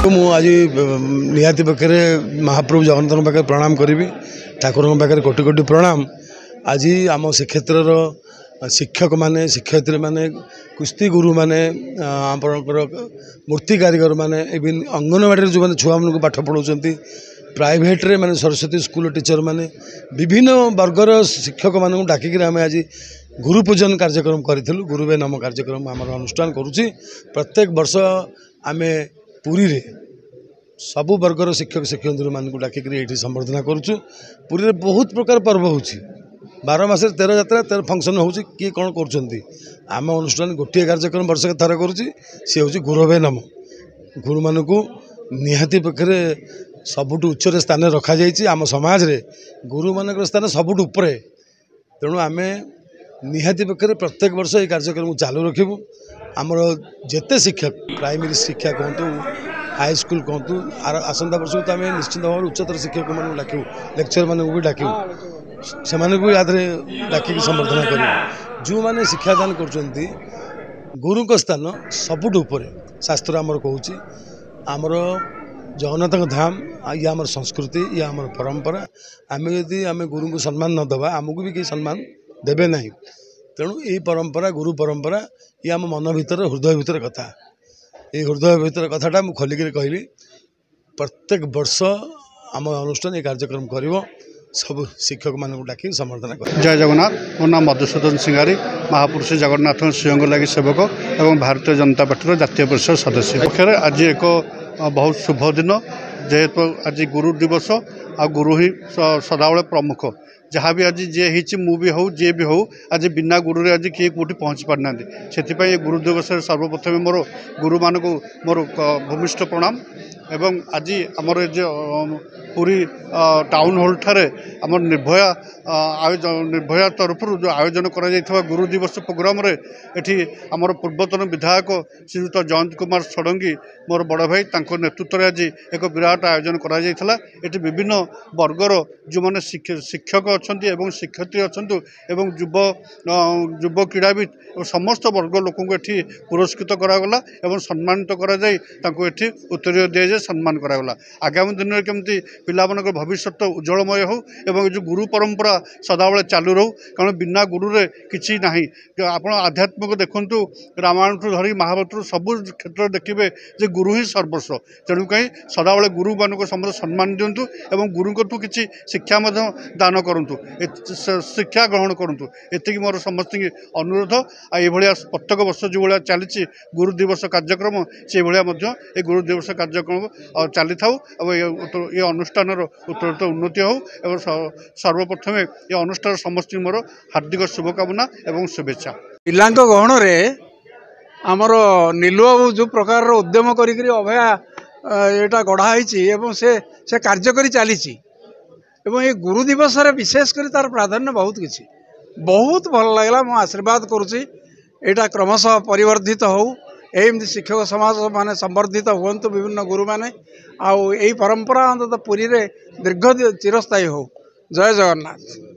मु आज निहाती पाखे महाप्रभु जगन्नाथ पाखे प्रणाम करी ठाकुर पाखे कोटि कोटि प्रणाम। आज आम श्रीक्षेत्र शिक्षक माने शिक्षयित्री माने कुस्ती गुरु माने मूर्ति कारीगर माने इवन अंगनवाड़ी जो मैंने छुआ मान पाठ पढ़ाऊँ प्राइवेट रे माने सरस्वती स्कूल टीचर माने विभिन्न वर्गर शिक्षक मानक डाकिक आम आज गुरु पूजन कार्यक्रम करूँ। गुरुवे नाम कार्यक्रम आम अनुष्ठान करुच्ची। प्रत्येक वर्ष आम पुरी रे सबु वर्गर शिक्षक शिक्षयित्री मानक डाकिक ये संबर्धना करुचु। पुरी रे बहुत प्रकार पर्व हो 12 मास 13 यात्रा 13 फंक्शन हो किए कौन करम अनुष्ठान गोटे कार्यक्रम वर्ष थर करुच्ची सी हूँ गुरुवे नाम। गुरु मान को निहाती पाखे सबुठ उच्च स्थान रखा जाइए। आम समाज रे गुरु मान स्थान सबुठ उपरे तेणु आम निहाती पाखे प्रत्येक वर्ष ये कार्यक्रम चालू रखू। आमर जेते शिक्षक प्राइमरी शिक्षा कहतु हाई स्कूल कहतु आसंता वर्ष तो आम निश्चित भाव उच्चतर शिक्षक मान डाकू लेक्चर मान भी डाकू से डाकिक संबर्धना कर जो मैंने शिक्षादान कर गुरु स्थान सबुठ उपरे शास्त्र आमर कहूँ आमर जगन्नाथ धाम ये आम संस्कृति ये आम परंपरा। आम यदि आम गुरु को सम्मान न दबा आमको भी कहीं सम्मान देवे ना। तेणु ये परंपरा गुरु परंपरा ये आम मन भीतर हृदय भीतर कथा ये हृदय भीतर कथाटा मुझे खोलिक कहली प्रत्येक वर्ष आम अनुष्ठान ये कार्यक्रम कर सब शिक्षक मान डाक संबर्धना कर। जय जगन्नाथ। मो नाम मधुसूदन सिंगारी महापुरुष जगन्नाथ सिंह लगी सेवक और भारतीय जनता पार्टी जातीय परिषद सदस्य पक्षर आज एक बहुत शुभ दिन जेहेतु आज गुरु दिवस आ गुरु ही सदाबले प्रमुख जहाँ भी आज जे ही भी हूँ जे भी हूँ आज बिना गुरु रे आज किए कौटी पहुँची पारना से गुरु दिवस सर्वप्रथम मोर गुरु मान को मोर भूमिष्ठ प्रणाम। एवं आज आमर पुरी टाउन हॉल ठारे आम निर्भया निर्भया तरफ जो आयोजन करा गुरु दिवस प्रोग्राम रे एठी आमर पूर्वतन विधायक श्रीयुत जयंत कुमार षडंगी मोर बड़ भाई नेतृत्व आज एक विराट आयोजन करा एठी विभिन्न वर्गर जो मैंने शिक्षक अच्छा शिक्षयित्री अच्छा युव क्रीड़ाविद और समस्त वर्ग लोक ये पुरस्कृत करागला और सम्मानित कर उत्तर दि जाए सम्मान करागला। आगामी दिन में केमती पिला भविष्य उज्जवलमय हो एवं जो गुरु परंपरा सदाबले चालू रहू कारण बिना गुरु रे किसी ना आप आध्यात्मिक देखु रामायण धरी महाभारत सबू क्षेत्र देखिए जे गुरु ही सर्वस्व तेणु कहीं सदाबले गुरु मान को समस्त सम्मान दिंतु और गुरु किसी शिक्षा दान करूँ शिक्षा ग्रहण करूँ एति मोर समस्त अनुरोध। ये प्रत्येक वर्ष जो भाया चली गुरु दिवस कार्यक्रम से भाया ये गुरु दिवस कार्यक्रम चली था ये अनुष्ठान उत्तरोत्तर उन्नति हो और सर्वप्रथम ये अनुष्ठान समस्त मोर हार्दिक शुभकामना एवं शुभेच्छा। पिला गहन आमर नीलू बाबू जो प्रकार उद्यम करभया यहाँ गढ़ाई से कार्य कर चली ये गुरु दिवस रे विशेष कर तार प्राधान्य बहुत भल लगला। मो आशीर्वाद करुँची यहाँ क्रमशः परिवर्धित हो एमती शिक्षक समाज माने संवर्धित हूँ विभिन्न गुरु माने आउ यही परंपरा अंततः पुरी रे दीर्घ चिरस्थायी हो। जय जगन्नाथ।